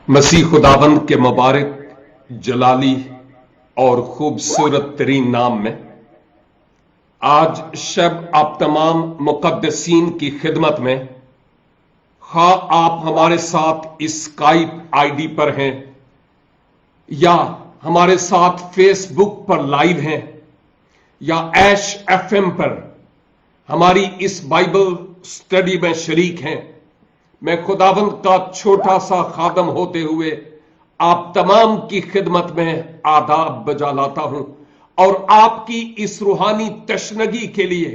मसीह खुदावंद के मुबारक, जलाली और खूबसूरत तरीन नाम में आज शब आप तमाम मुकद्दसीन की खिदमत में, खा आप हमारे साथ इस स्काइप आईडी पर हैं या हमारे साथ फेसबुक पर लाइव हैं या ऐश एफएम पर हमारी इस बाइबल स्टडी में शरीक हैं, मैं खुदावंद का छोटा सा खादम होते हुए आप तमाम की खिदमत में आदाब बजा लाता हूं और आपकी इस रूहानी तशनगी के लिए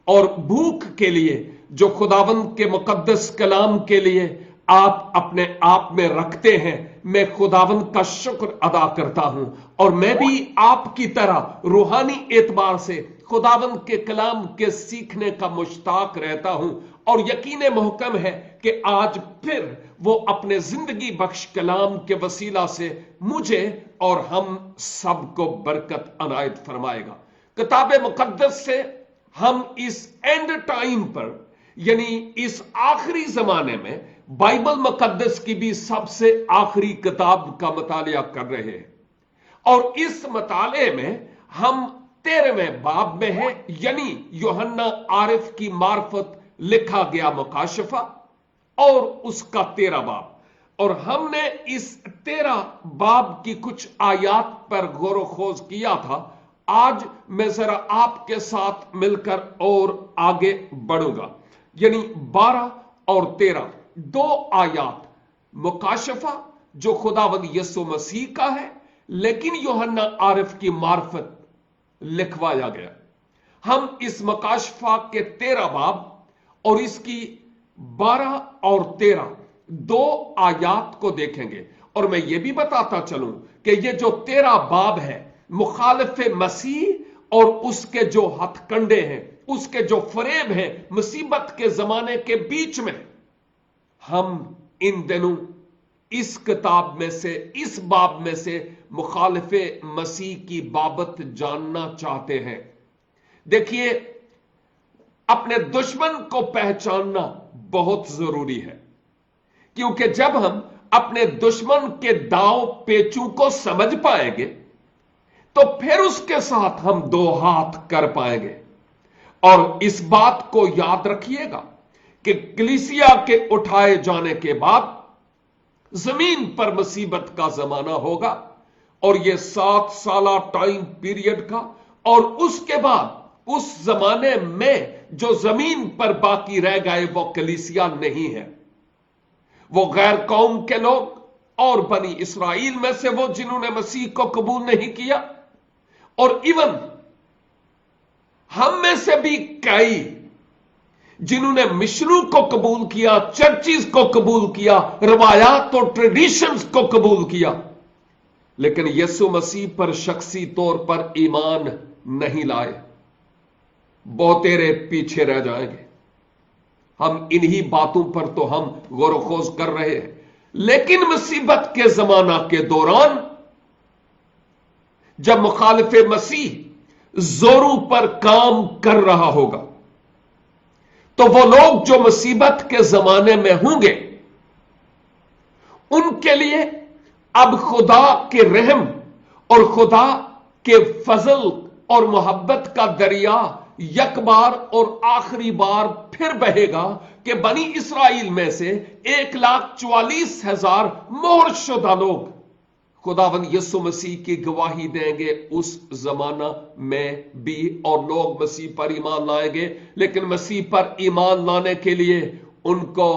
और भूख के लिए जो खुदावंद के मुकद्दस कलाम के लिए आप अपने आप में रखते हैं, मैं खुदावंद का शुक्र अदा करता हूं और मैं भी आपकी तरह रूहानी एतबार से खुदावंद के कलाम के सीखने का मुश्ताक रहता हूं और यकीन मुहकम है कि आज फिर वो अपने जिंदगी बख्श कलाम के वसीला से मुझे और हम सबको बरकत अनायत फरमाएगा। किताब मुकद्दस से हम इस एंड टाइम पर यानी इस आखिरी जमाने में बाइबल मुकद्दस की भी सबसे आखिरी किताब का मुतालिया कर रहे हैं और इस मुताले में हम 13वें बाब में है, यानी यूहन्ना आरिफ की मार्फत लिखा गया मुकाशफा और उसका 13 बाब, और हमने इस 13 बाब की कुछ आयात पर गौर खोज किया था। आज मैं जरा आपके साथ मिलकर और आगे बढ़ूंगा, यानी 12 और 13 दो आयात मुकाशफा जो खुदावंद यीशु मसीह का है लेकिन यूहन्ना आरिफ की मार्फत लिखवाया गया। हम इस मुकाशफा के 13 बाब और इसकी 12 और 13 दो आयात को देखेंगे और मैं यह भी बताता चलूं कि यह जो 13 बाब है मुखालिफ मसीह और उसके जो हथकंडे हैं, उसके जो फरेब हैं मुसीबत के जमाने के बीच में, हम इन दिनों इस किताब में से, इस बाब में से मुखालिफ मसीह की बाबत जानना चाहते हैं। देखिए, अपने दुश्मन को पहचानना बहुत जरूरी है, क्योंकि जब हम अपने दुश्मन के दाव पेचों को समझ पाएंगे तो फिर उसके साथ हम दो हाथ कर पाएंगे। और इस बात को याद रखिएगा कि कलीसिया के उठाए जाने के बाद जमीन पर मुसीबत का जमाना होगा और यह 7 साला टाइम पीरियड का, और उसके बाद उस जमाने में जो जमीन पर बाकी रह गए वो कलीसिया नहीं है, वो गैर कौम के लोग और बनी इस्राइल में से वो जिन्होंने मसीह को कबूल नहीं किया, और इवन हम में से भी कई जिन्होंने मिशनों को कबूल किया, चर्चिज को कबूल किया, रवायात और ट्रेडिशंस को कबूल किया, लेकिन यीशु मसीह पर शख्सी तौर पर ईमान नहीं लाए, बहुतेरे पीछे रह जाएंगे। हम इन्हीं बातों पर तो हम गौर खोज कर रहे हैं, लेकिन मुसीबत के जमाना के दौरान जब मुखालिफ मसीह जोरों पर काम कर रहा होगा तो वो लोग जो मुसीबत के जमाने में होंगे उनके लिए अब खुदा के रहम और खुदा के फजल और मोहब्बत का दरिया एक बार और आखिरी बार फिर बहेगा कि बनी इस्राइल में से 1,44,000 मोहरशुदा लोग खुदावंद यीशु मसीह की गवाही देंगे उस जमाना में भी, और लोग मसीह पर ईमान लाएंगे। लेकिन मसीह पर ईमान लाने के लिए उनको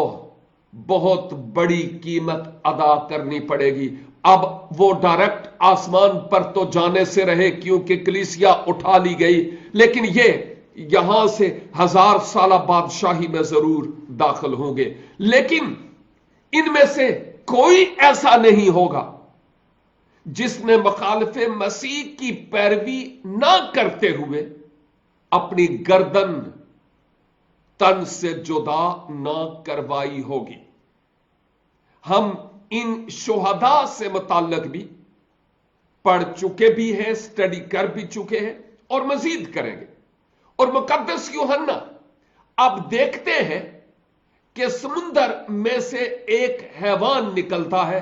बहुत बड़ी कीमत अदा करनी पड़ेगी। अब वो डायरेक्ट आसमान पर तो जाने से रहे क्योंकि कलीसिया उठा ली गई, लेकिन ये यहां से 1000 साल बादशाही में जरूर दाखिल होंगे। लेकिन इनमें से कोई ऐसा नहीं होगा जिसने मुखालिफ मसीह की पैरवी ना करते हुए अपनी गर्दन तन से जुदा ना करवाई होगी। हम इन शुहदा से मुताल्लिक भी पढ़ चुके भी हैं, स्टडी कर भी चुके हैं और मजीद करेंगे। और मुकद्दस यूहन्ना अब देखते हैं कि समुंदर में से एक हैवान निकलता है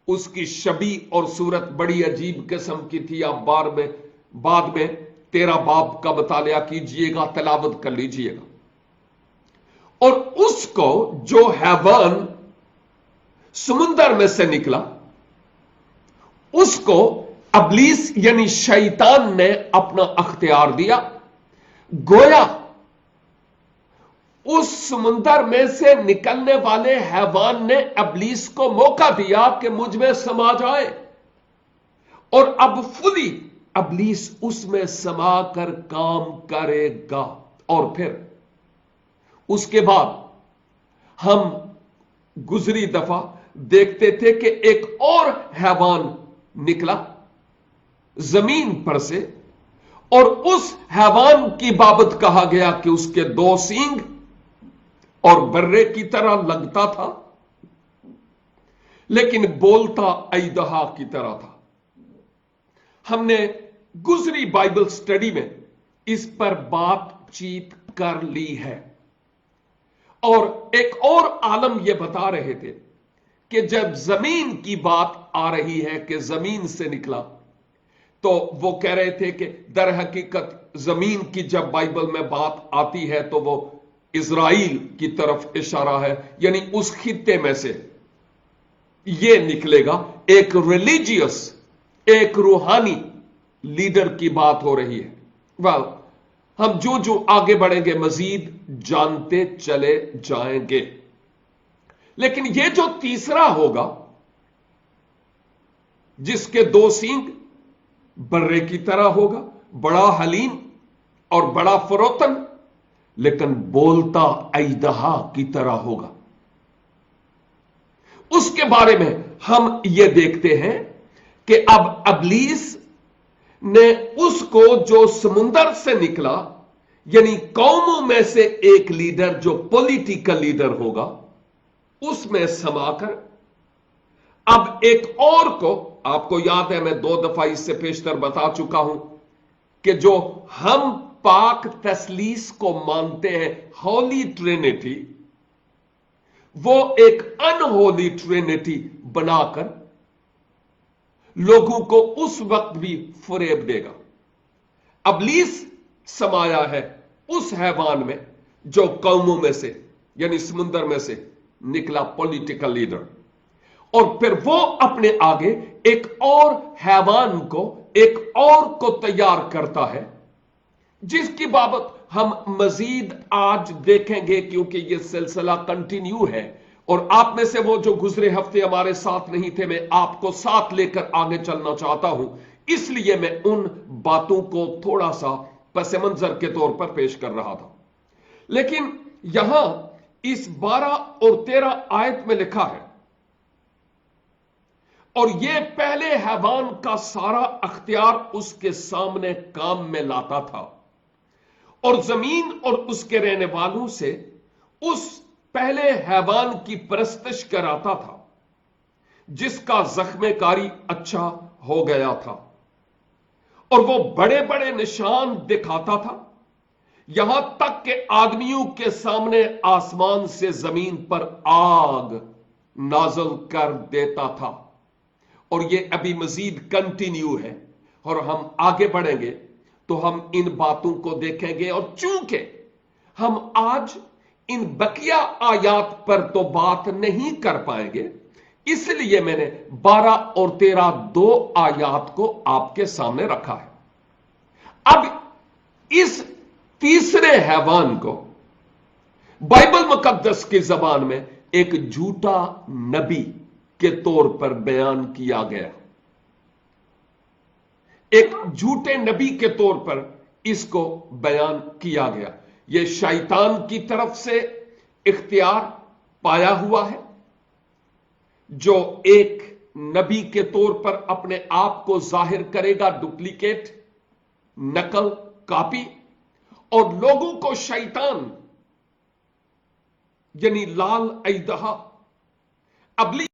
उसकी शबी और सूरत बड़ी अजीब किस्म की थी। आप बाद में 13 बाब का मुतालिया कीजिएगा, तलावत कर लीजिएगा। और उसको जो हैवान समुंदर में से निकला, उसको अबलीस यानी शैतान ने अपना अख्तियार दिया। गोया उस समुंदर में से निकलने वाले हैवान ने अबलीस को मौका दिया कि मुझ में समा जाए, और अब फुली अबलीस उसमें समा कर काम करेगा। और फिर उसके बाद हम गुजरी दफा देखते थे कि एक और हैवान निकला जमीन पर से, और उस हैवान की बाबत कहा गया कि उसके 2 सींग और बर्रे की तरह लगता था, लेकिन बोलता अजदहा की तरह था। हमने गुजरी बाइबल स्टडी में इस पर बातचीत कर ली है, और एक और आलम यह बता रहे थे कि जब जमीन की बात आ रही है कि जमीन से निकला, तो वो कह रहे थे कि दर हकीकत जमीन की जब बाइबल में बात आती है तो वो इजराइल की तरफ इशारा है, यानी उस खित्ते में से ये निकलेगा। एक रिलीजियस, एक रूहानी लीडर की बात हो रही है। वेल, हम जो जो आगे बढ़ेंगे मजीद जानते चले जाएंगे। लेकिन यह जो तीसरा होगा, जिसके 2 सींग बर्रे की तरह होगा, बड़ा हलीम और बड़ा फरोतन, लेकिन बोलता अजदहा की तरह होगा, उसके बारे में हम यह देखते हैं कि अब अबलीस ने उसको जो समुंदर से निकला, यानी कौमों में से एक लीडर जो पॉलिटिकल लीडर होगा, उसमें समाकर अब एक और को, आपको याद है मैं 2 दफा इससे पेशतर बता चुका हूं कि जो हम पाक तसलीस को मानते हैं, होली ट्रिनिटी, वो एक अनहोली ट्रिनिटी बनाकर लोगों को उस वक्त भी फरेब देगा। अबलीस समाया है उस हैवान में जो कौमों में से यानी समुंदर में से निकला पॉलिटिकल लीडर, और फिर वो अपने आगे एक और हैवान को, एक और को तैयार करता है, जिसकी बाबत हम मजीद आज देखेंगे, क्योंकि यह सिलसिला कंटिन्यू है। और आप में से वो जो गुजरे हफ्ते हमारे साथ नहीं थे, मैं आपको साथ लेकर आगे चलना चाहता हूं, इसलिए मैं उन बातों को थोड़ा सा पस मंजर के तौर पर पेश कर रहा था। लेकिन यहां इस 12 और 13 आयत में लिखा है, और यह पहले हैवान का सारा अख्तियार उसके सामने काम में लाता था, और जमीन और उसके रहने वालों से उस पहले हैवान की परस्तिश कराता था, जिसका जख्मेकारी अच्छा हो गया था, और वो बड़े बड़े निशान दिखाता था, यहां तक कि आदमियों के सामने आसमान से जमीन पर आग नाजल कर देता था। और ये अभी मजीद कंटिन्यू है, और हम आगे बढ़ेंगे तो हम इन बातों को देखेंगे। और चूंकि हम आज इन बकिया आयात पर तो बात नहीं कर पाएंगे, इसलिए मैंने 12 और 13 2 आयात को आपके सामने रखा है। अब इस तीसरे हैवान को बाइबल मुकद्दस की जबान में एक झूठा नबी के तौर पर बयान किया गया, एक झूठे नबी के तौर पर इसको बयान किया गया। यह शैतान की तरफ से इख्तियार पाया हुआ है, जो एक नबी के तौर पर अपने आप को जाहिर करेगा, डुप्लीकेट, नकल, कॉपी, और लोगों को शैतान यानी लाल अजदहा, अबलीस,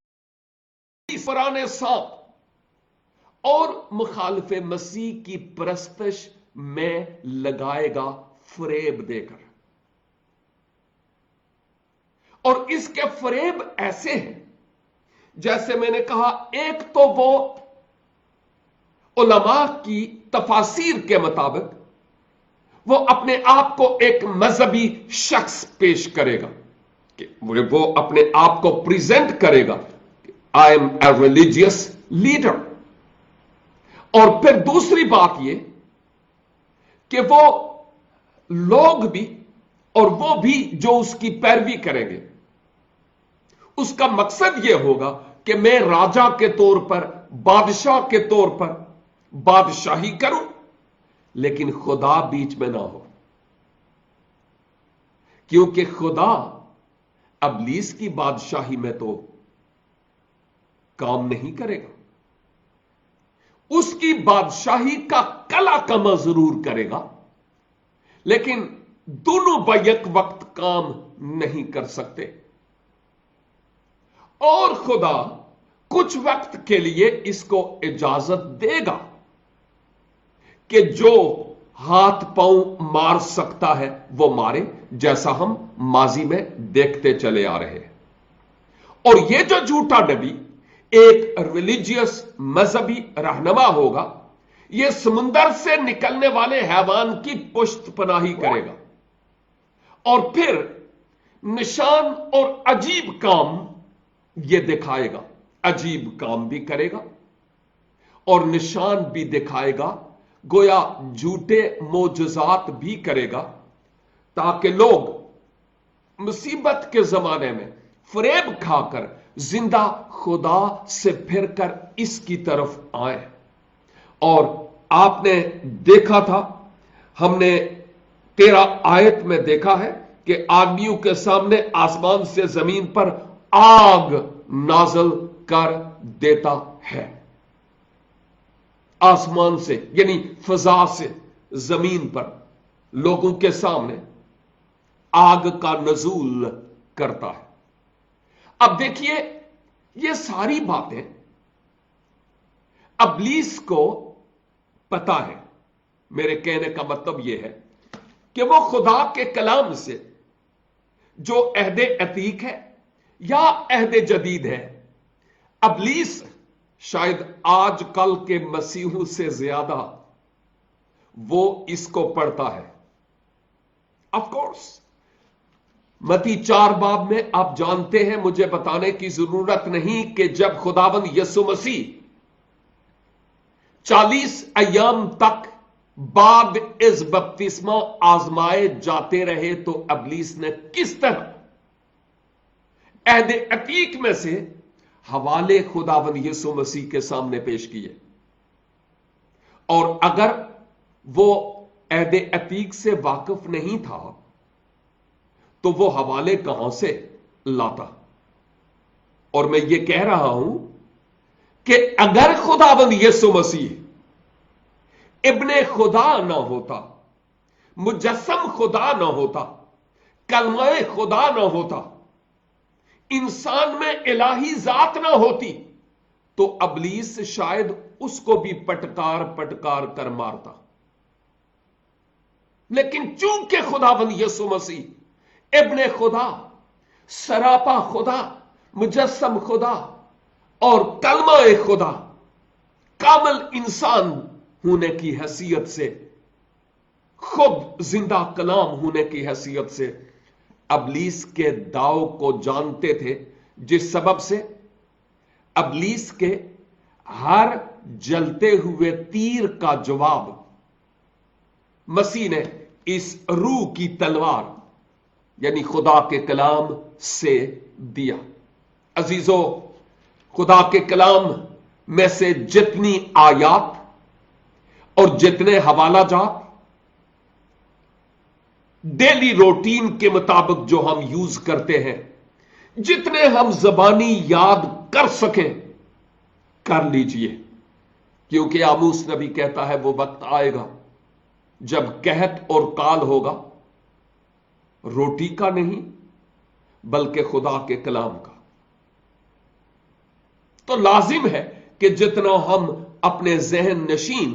फराने सांप और मुखालिफे मसीह की परस्तिश में लगाएगा, फरेब देकर। और इसके फरेब ऐसे हैं जैसे मैंने कहा, एक तो वो उलमा की तफासिर के मुताबिक वो अपने आप को एक मजहबी शख्स पेश करेगा, कि वो अपने आप को प्रेजेंट करेगा, I am a religious leader. और फिर दूसरी बात ये कि वो लोग भी और वो भी जो उसकी पैरवी करेंगे, उसका मकसद यह होगा कि मैं राजा के तौर पर, बादशाह के तौर पर बादशाही करूं, लेकिन खुदा बीच में ना हो, क्योंकि खुदा अबलीस की बादशाही में तो काम नहीं करेगा। उसकी बादशाही का कला कमा जरूर करेगा, लेकिन दोनों बैक वक्त काम नहीं कर सकते। और खुदा कुछ वक्त के लिए इसको इजाजत देगा कि जो हाथ पांव मार सकता है वो मारे, जैसा हम माजी में देखते चले आ रहे हैं। और ये जो झूठा नबी एक रिलीजियस मजहबी रहनुमा होगा, ये समुंदर से निकलने वाले हैवान की पुष्ट पनाही करेगा और फिर निशान और अजीब काम ये दिखाएगा, अजीब काम भी करेगा और निशान भी दिखाएगा, गोया झूठे मोजज़ात भी करेगा, ताकि लोग मुसीबत के जमाने में फरेब खाकर जिंदा खुदा से फिरकर इसकी तरफ आए। और आपने देखा था, हमने 13 आयत में देखा है कि आदमियों के सामने आसमान से जमीन पर आग नाजल कर देता है। आसमान से यानी फजा से जमीन पर लोगों के सामने आग का नजूल करता है। अब देखिए, ये सारी बातें अबलीस को पता है। मेरे कहने का मतलब यह है कि वो खुदा के कलाम से जो अहदे अतीक है या अहदे जदीद है, अबलीस शायद आज कल के मसीहों से ज्यादा वो इसको पढ़ता है। ऑफ कोर्स मती 4 बाब में आप जानते हैं, मुझे बताने की जरूरत नहीं कि जब खुदावंद यीशु मसीह 40 अय्याम तक बाद इस बपतिस्मा आजमाए जाते रहे, तो अबलीस ने किस तरह अहदे अतीक में से हवाले खुदावंद यीशु मसीह के सामने पेश किए। और अगर वो अहदे अतीक से वाकिफ नहीं था तो वो हवाले कहां से लाता। और मैं ये कह रहा हूं कि अगर खुदावंद यीशु मसीह इब्ने खुदा ना होता, मुजस्सम खुदा ना होता, कलमाए खुदा ना होता, इंसान में इलाही जात ना होती, तो अबलीस शायद उसको भी पटकार पटकार कर मारता। लेकिन चूंकि खुदावंद यीशु मसीह इब्ने खुदा, सरापा खुदा, मुजस्सम खुदा और कलमाए खुदा, कामिल इंसान होने की हैसियत से, खुद जिंदा कलाम होने की हैसियत से अबलीस के दाव को जानते थे, जिस सबब से अबलीस के हर जलते हुए तीर का जवाब मसीह ने इस रूह की तलवार यानी खुदा के कलाम से दिया। अजीजों, खुदा के कलाम में से जितनी आयात और जितने हवाला जात डेली रूटीन के मुताबिक जो हम यूज करते हैं, जितने हम जबानी याद कर सकें कर लीजिए, क्योंकि आमूस नबी कहता है वो वक्त आएगा जब कहत और काल होगा, रोटी का नहीं बल्कि खुदा के कलाम का। तो लाजिम है कि जितना हम अपने जहन नशीन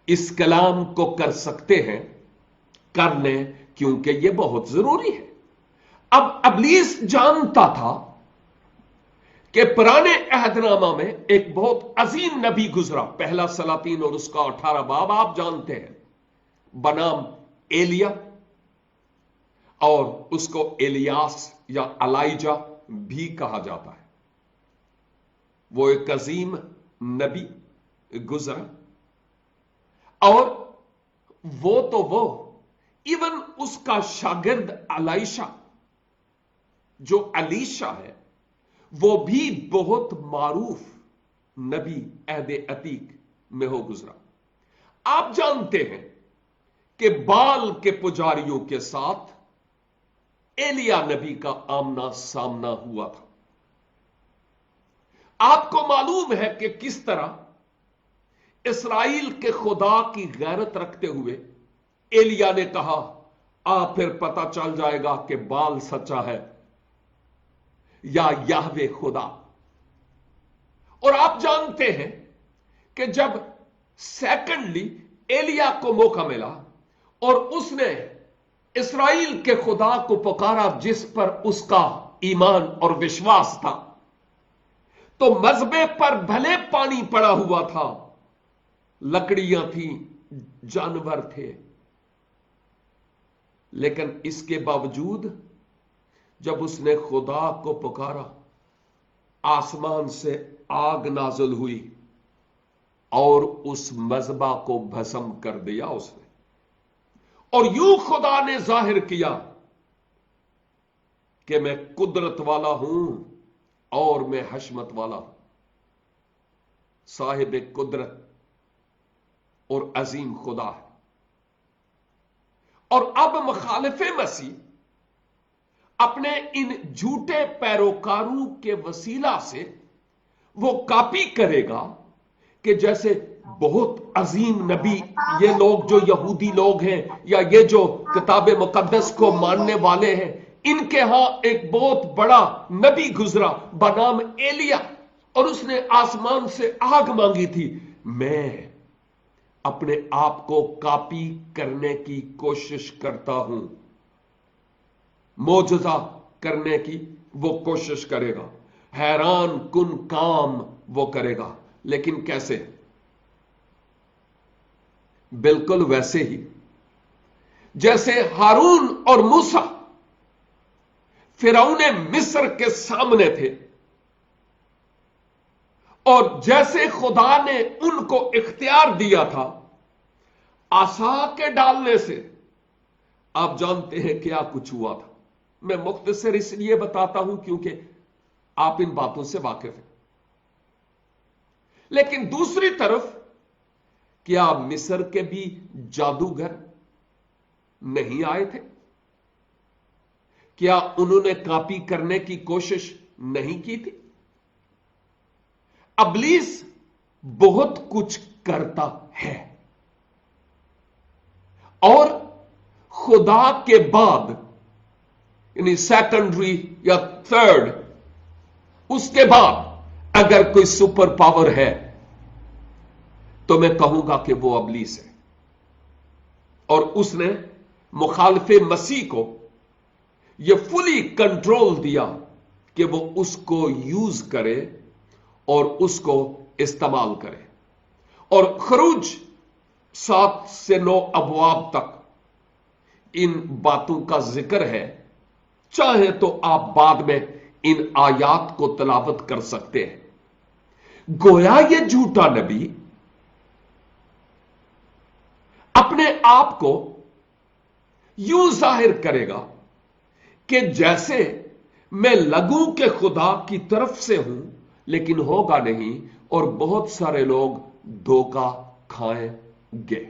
इस कलाम को कर सकते हैं कर लें, क्योंकि यह बहुत जरूरी है। अब अबलीस जानता था کہ پرانے عہد نامہ میں ایک بہت عظیم نبی گزرا، پہلا سلاطین اور اس کا 18 باب آپ جانتے ہیں، بنام ایلیا، اور اس کو ایلیاس یا الائجہ بھی کہا جاتا ہے۔ وہ ایک عظیم نبی گزرا، اور وہ ایون اس کا شاگرد الائشہ جو علیشہ ہے، وہ بھی بہت معروف نبی عہد عتیق میں ہو گزرا۔ آپ جانتے ہیں کہ بال کے پجاریوں کے ساتھ ایلیا نبی کا آمنا سامنا ہوا تھا۔ آپ کو معلوم ہے کہ کس طرح اسرائیل کے خدا کی غیرت رکھتے ہوئے ایلیا نے کہا، پھر پتہ چل جائے گا کہ بال سچا ہے یا یہوہ خدا۔ اور آپ جانتے ہیں کہ جب سیکنڈلی ایلیا کو موقع ملا اور اس نے اسرائیل کے خدا کو پکارا جس پر اس کا ایمان اور وشواس تھا، تو مذبے پر بھلے پانی پڑا ہوا تھا، لکڑیاں تھیں، جانور تھے، لیکن اس کے باوجود جب اس نے خدا کو پکارا، آسمان سے آگ نازل ہوئی اور اس مذبح کو بھسم کر دیا اس نے۔ اور یوں خدا نے ظاہر کیا کہ میں قدرت والا ہوں اور میں حشمت والا ہوں، صاحب قدرت اور عظیم خدا ہے۔ اور اب مخالف مسیح اپنے ان جھوٹے پیروکاروں کے وسیلہ سے وہ کاپی کرے گا کہ جیسے بہت عظیم نبی، یہ لوگ جو یہودی لوگ ہیں یا یہ جو کتاب مقدس کو ماننے والے ہیں، ان کے ہاں ایک بہت بڑا نبی گزرا بنام ایلیا، اور اس نے آسمان سے آگ مانگی تھی۔ میں اپنے آپ کو کاپی کرنے کی کوشش کرتا ہوں، معجزہ کرنے کی وہ کوشش کرے گا، حیران کن کام وہ کرے گا، لیکن کیسے؟ بالکل ویسے ہی جیسے ہارون اور موسیٰ فرعون مصر کے سامنے تھے، اور جیسے خدا نے ان کو اختیار دیا تھا عصا کے ڈالنے سے۔ آپ جانتے ہیں کیا کچھ ہوا تھا، میں مختصر اس لیے بتاتا ہوں کیونکہ آپ ان باتوں سے واقف ہیں۔ لیکن دوسری طرف کیا مصر کے بھی جادوگر نہیں آئے تھے؟ کیا انہوں نے کاپی کرنے کی کوشش نہیں کی تھی؟ ابلیس بہت کچھ کرتا ہے، اور خدا کے بعد یعنی سیکنڈری یا تھرڈ، اس کے بعد اگر کوئی سپر پاور ہے تو میں کہوں گا کہ وہ ابلیس ہے، اور اس نے مخالف مسیح کو یہ فلی کنٹرول دیا کہ وہ اس کو یوز کرے اور اس کو استعمال کرے۔ اور خروج 7 سے 9 ابواب تک ان باتوں کا ذکر ہے، چاہے تو آپ بعد میں ان آیات کو تلاوت کر سکتے ہیں۔ گویا یہ جھوٹا نبی اپنے آپ کو یوں ظاہر کرے گا کہ جیسے میں لگوں کہ خدا کی طرف سے ہوں، لیکن ہوگا نہیں، اور بہت سارے لوگ دھوکہ کھائیں گے۔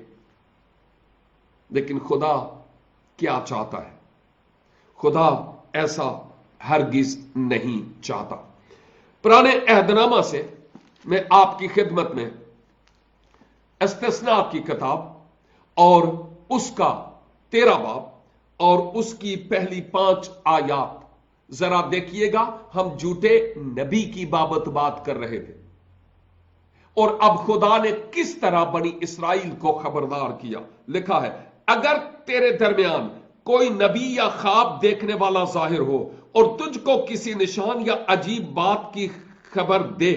لیکن خدا کیا چاہتا ہے؟ خدا ایسا ہرگز نہیں چاہتا۔ پرانے عہد نامہ سے میں آپ کی خدمت میں استثناء کی کتاب اور اس کا 13 باب اور اس کی پہلی 5 آیات ذرا دیکھیے گا۔ ہم جھوٹے نبی کی بابت بات کر رہے تھے، اور اب خدا نے کس طرح بنی اسرائیل کو خبردار کیا۔ لکھا ہے، اگر تیرے درمیان کوئی نبی یا خواب دیکھنے والا ظاہر ہو اور تجھ کو کسی نشان یا عجیب بات کی खबर दे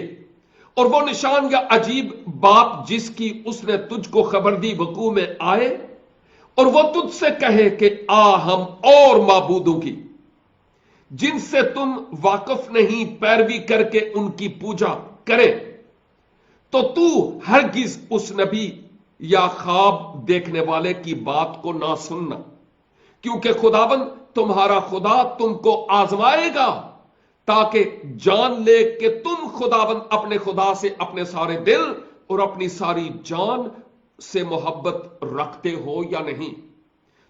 और वो निशान या अजीब बात जिसकी उसने तुझको खबर दी वकू में आए और वो तुझसे कहे कि आ हम और माबूदों की जिनसे तुम वाकिफ नहीं पैरवी करके उनकी पूजा करे, तो तू हरगिज उस नबी या ख्वाब देखने वाले की बात को ना सुनना, क्योंकि खुदाबंद तुम्हारा खुदा तुमको आजमाएगा ताकि जान ले कि तुम खुदाबंद अपने खुदा से अपने सारे दिल और अपनी सारी जान से मोहब्बत रखते हो या नहीं।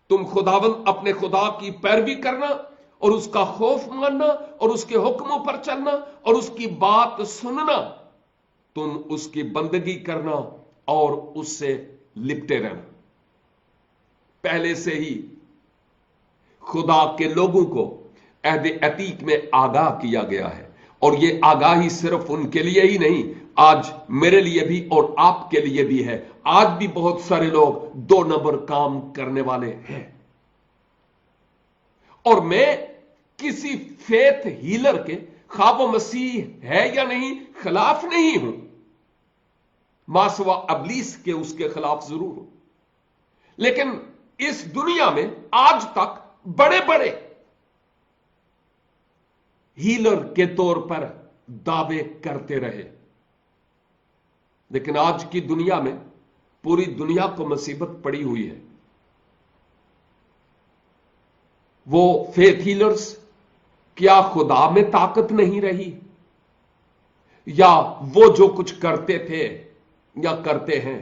तुम खुदाबंद अपने खुदा की पैरवी करना और उसका खौफ मानना और उसके हुक्मों पर चलना और उसकी बात सुनना, तुम उसकी बंदगी करना और उससे लिपटे रहना। पहले से ही खुदा के लोगों को अहद अतीक में आगाह किया गया है और यह आगाही सिर्फ उनके लिए ही नहीं, आज मेरे लिए भी और आपके लिए भी है। आज भी बहुत सारे लोग 2 नंबर काम करने वाले हैं और मैं किसी फेथ हीलर के ख्वाब मसीह है या नहीं खिलाफ नहीं हूं, मासवा अबलीस के उसके खिलाफ जरूर हूं, लेकिन इस दुनिया में आज तक बड़े बड़े हीलर के तौर पर दावे करते रहे, लेकिन आज की दुनिया में पूरी दुनिया को मुसीबत पड़ी हुई है। वो फेथ हीलर्स क्या खुदा में ताकत नहीं रही, या वो जो कुछ करते थे या करते हैं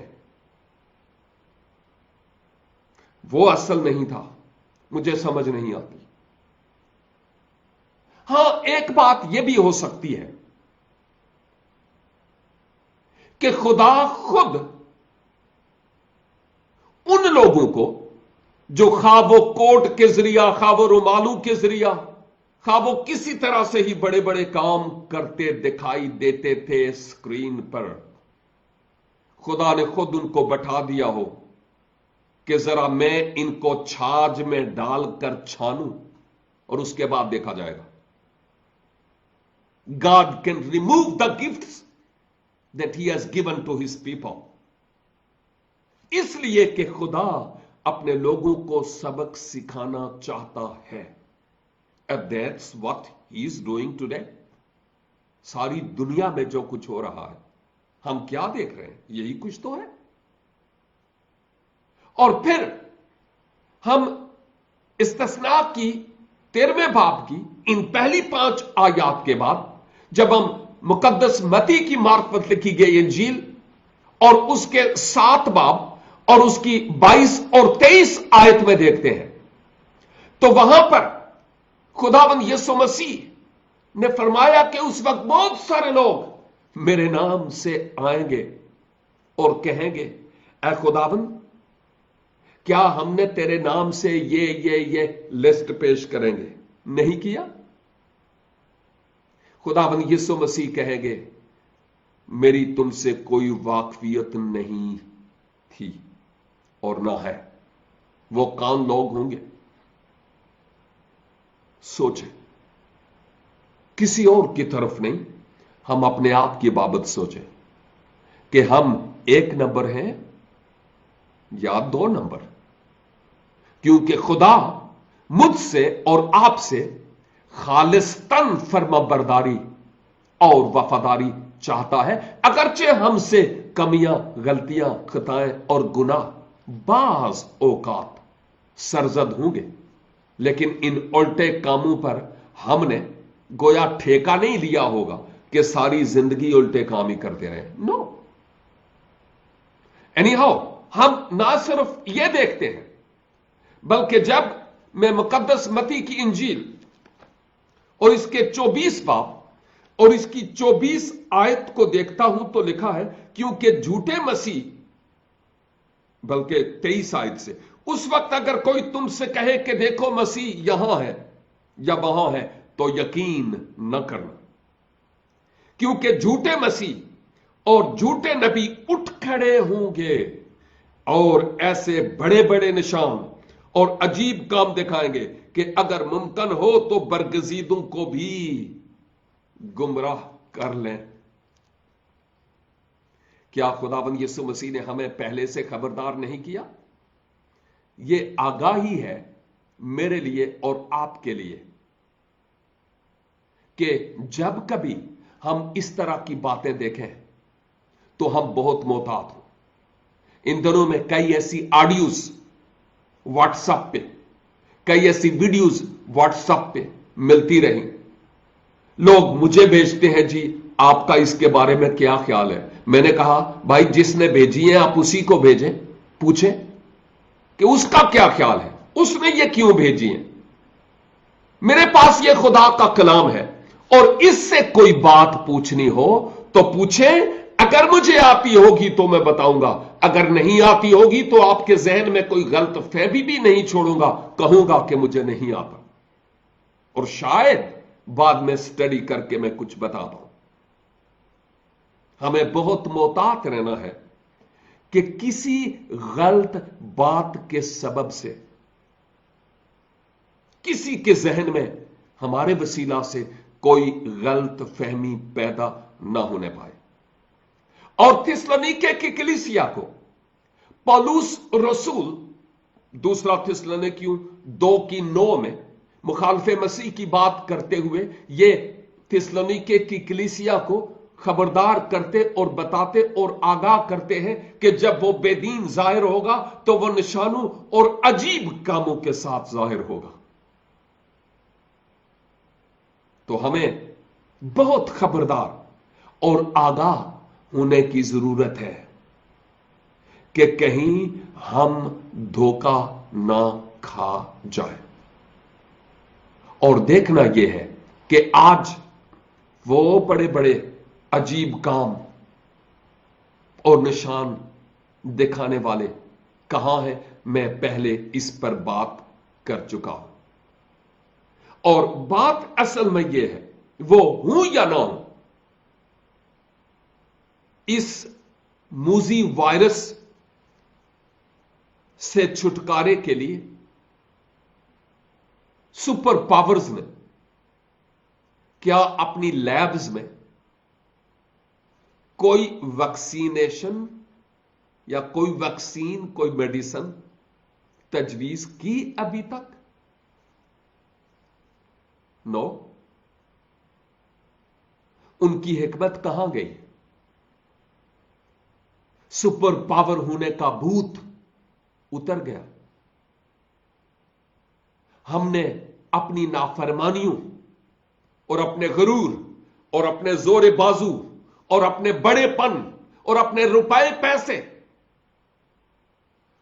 वो असल नहीं था, मुझे समझ नहीं आती। हां, एक बात यह भी हो सकती है कि खुदा खुद उन लोगों को जो ख्वाबो कोट के जरिया, ख्वाबो रुमालू के जरिया, ख्वाबो किसी तरह से ही बड़े बड़े काम करते दिखाई देते थे स्क्रीन पर, खुदा ने खुद उनको बैठा दिया हो कि जरा मैं इनको छाछ में डालकर छानूं और उसके बाद देखा जाएगा। God can remove the gifts that he has given to his people, इसलिए कि खुदा अपने लोगों को सबक सिखाना चाहता है। And that's what he is doing today. सारी दुनिया में जो कुछ हो रहा है हम क्या देख रहे हैं, यही कुछ तो है। और फिर हम इस्तिस्ना की 13वें बाब की इन पहली 5 आयात के बाद जब हम मुकद्दस मती की मार्फत लिखी गई इंजील और उसके 7 बाब और उसकी 22 और 23 आयत में देखते हैं, तो वहां पर खुदावंद यीशु मसीह ने फरमाया कि उस वक्त बहुत सारे लोग मेरे नाम से आएंगे और कहेंगे, ऐ खुदावंद क्या हमने तेरे नाम से ये लिस्ट पेश करेंगे, नहीं किया? खुदावंद यीशु मसीह कहेंगे, मेरी तुमसे कोई वाकफियत नहीं थी और ना है। वो कौन लोग होंगे? सोचें, किसी और की तरफ नहीं, हम अपने आप की बाबत सोचें कि हम 1 नंबर हैं या 2 नंबर, क्योंकि खुदा मुझसे और आपसे खालिस्तन फर्माबरदारी और वफादारी चाहता है, अगरचे हमसे कमियां, गलतियां, खताएं और गुनाह बाज औकात सरजद होंगे, लेकिन इन उल्टे कामों पर हमने गोया ठेका नहीं लिया होगा कि सारी जिंदगी उल्टे काम ही करते रहे। नो, एनी हाउ हम ना सिर्फ यह देखते हैं, बल्कि जब मैं मुकद्दस मती की इंजील और इसके 24 बाब और इसकी 24 आयत को देखता हूं तो लिखा है, क्योंकि झूठे मसीह, बल्कि 23 आयत से, उस वक्त अगर कोई तुमसे कहे कि देखो मसीह यहां है या वहां है, तो यकीन न करना, क्योंकि झूठे मसीह और झूठे नबी उठ खड़े होंगे और ऐसे बड़े बड़े निशान और अजीब काम दिखाएंगे कि अगर मुमकिन हो तो बरगजीदों को भी गुमराह कर लें। क्या खुदावंद यीशु मसीह ने हमें पहले से खबरदार नहीं किया? यह आगाही है मेरे लिए और आपके लिए कि जब कभी हम इस तरह की बातें देखें तो हम बहुत मोहतात हो। इन दिनों में कई ऐसी ऑडियोज व्हाट्सएप पे, कई ऐसी वीडियोज व्हाट्सएप पे मिलती रही। लोग मुझे भेजते हैं, जी आपका इसके बारे में क्या ख्याल है? मैंने कहा भाई जिसने भेजी है आप उसी को भेजें, पूछें कि उसका क्या ख्याल है, उसने ये क्यों भेजी है। मेरे पास ये खुदा का कलाम है और इससे कोई बात पूछनी हो तो पूछें। अगर मुझे आती होगी तो मैं बताऊंगा, अगर नहीं आती होगी तो आपके जहन में कोई गलत फहमी भी नहीं छोड़ूंगा, कहूंगा कि मुझे नहीं आता और शायद बाद में स्टडी करके मैं कुछ बता पाऊं। हमें बहुत मोहतात रहना है कि किसी गलत बात के सबब से किसी के जहन में हमारे वसीला से कोई गलत फहमी पैदा ना होने पाए। और थिस्सलुनीके की कलीसिया को पौलुस रसूल दूसरा थिस्सलुनीकियों 2:9 में मुखालफे मसीह की बात करते हुए ये थिस्सलुनीके की कलीसिया को खबरदार करते और बताते और आगाह करते हैं कि जब वो बेदीन जाहिर होगा तो वह निशानों और अजीब कामों के साथ जाहिर होगा। तो हमें बहुत खबरदार और आगाह होने की जरूरत है कि कहीं हम धोखा ना खा जाए। और देखना यह है कि आज वो बड़े बड़े अजीब काम और निशान दिखाने वाले कहां हैं, मैं पहले इस पर बात कर चुका हूं। और बात असल में यह है, वो हूं या ना हूं, इस मूजी वायरस से छुटकारे के लिए सुपर पावर्स ने क्या अपनी लैब्स में कोई वैक्सीनेशन या कोई वैक्सीन, कोई मेडिसिन तजवीज की अभी तक? नो। उनकी हिकमत कहां गई? सुपर पावर होने का भूत उतर गया। हमने अपनी नाफरमानियों और अपने गरूर और अपने जोरे बाजू और अपने बड़ेपन और अपने रुपए पैसे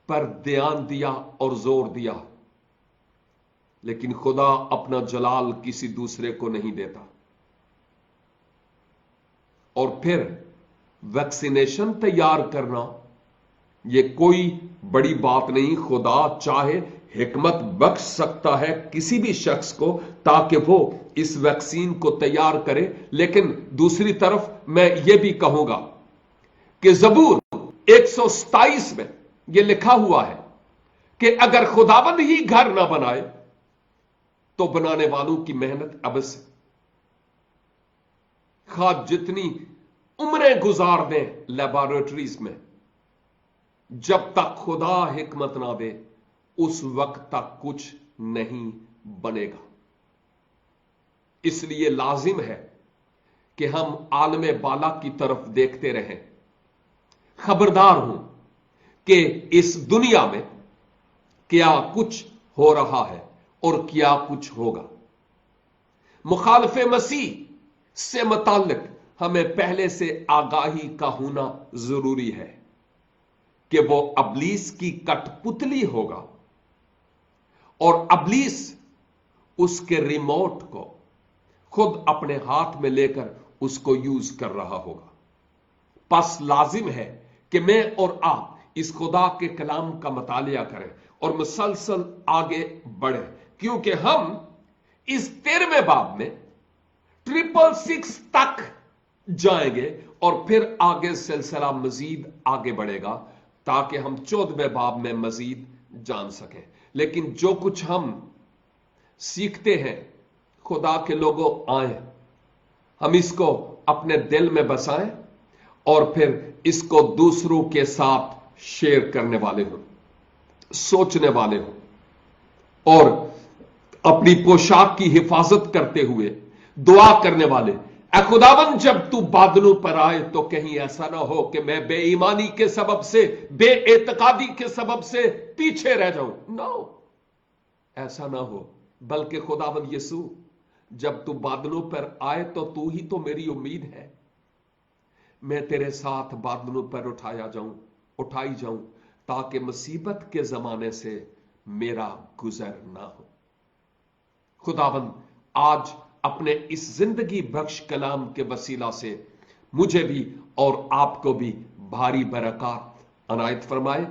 पर ध्यान दिया और जोर दिया, लेकिन खुदा अपना जलाल किसी दूसरे को नहीं देता। और फिर वैक्सीनेशन तैयार करना यह कोई बड़ी बात नहीं। खुदा चाहे हिकमत बख्श सकता है किसी भी शख्स को ताकि वो इस वैक्सीन को तैयार करे। लेकिन दूसरी तरफ मैं यह भी कहूंगा कि ज़बूर 127 में यह लिखा हुआ है कि अगर खुदावंद ही घर ना बनाए तो बनाने वालों की मेहनत अबस है। खाद जितनी उम्रें गुजार दें लेबोरेटरीज में, जब तक खुदा हिकमत ना दे उस वक्त तक कुछ नहीं बनेगा। इसलिए लाजिम है कि हम आलमे बाला की तरफ देखते रहें, खबरदार हूं कि इस दुनिया में क्या कुछ हो रहा है और क्या कुछ होगा। मुखालफे मसीह से मुताल्लिक हमें पहले से आगाही का होना जरूरी है कि वो अबलीस की कठपुतली होगा और अबलीस उसके रिमोट को खुद अपने हाथ में लेकर उसको यूज कर रहा होगा। बस लाजिम है कि मैं और आप इस खुदा के कलाम का मुतालिया करें और मुसलसल आगे बढ़े, क्योंकि हम इस 13वें बाब में 666 तक जाएंगे और फिर आगे सिलसिला मजीद आगे बढ़ेगा ताकि हम 14वें बाब में मजीद जान सकें। लेकिन जो कुछ हम सीखते हैं, खुदा के लोगों आए, हम इसको अपने दिल में बसाएं और फिर इसको दूसरों के साथ शेयर करने वाले हो, सोचने वाले हो और अपनी पोशाक की हिफाजत करते हुए दुआ करने वाले। ऐ खुदावन, जब तू बादलों पर आए तो कहीं ऐसा ना हो कि मैं बेईमानी के सबब से, बेएतकादी के सबब से पीछे रह जाऊं। नो, ऐसा ना हो, बल्कि खुदावन यीशु, जब तू बादलों पर आए तो तू ही तो मेरी उम्मीद है। मैं तेरे साथ बादलों पर उठाई जाऊं ताकि मुसीबत के जमाने से मेरा गुजर ना हो। खुदावन, आज अपने इस जिंदगी बख्श कलाम के वसीला से मुझे भी और आपको भी भारी बरकत अनायत फरमाए।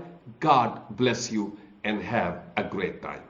God bless you and have a great time.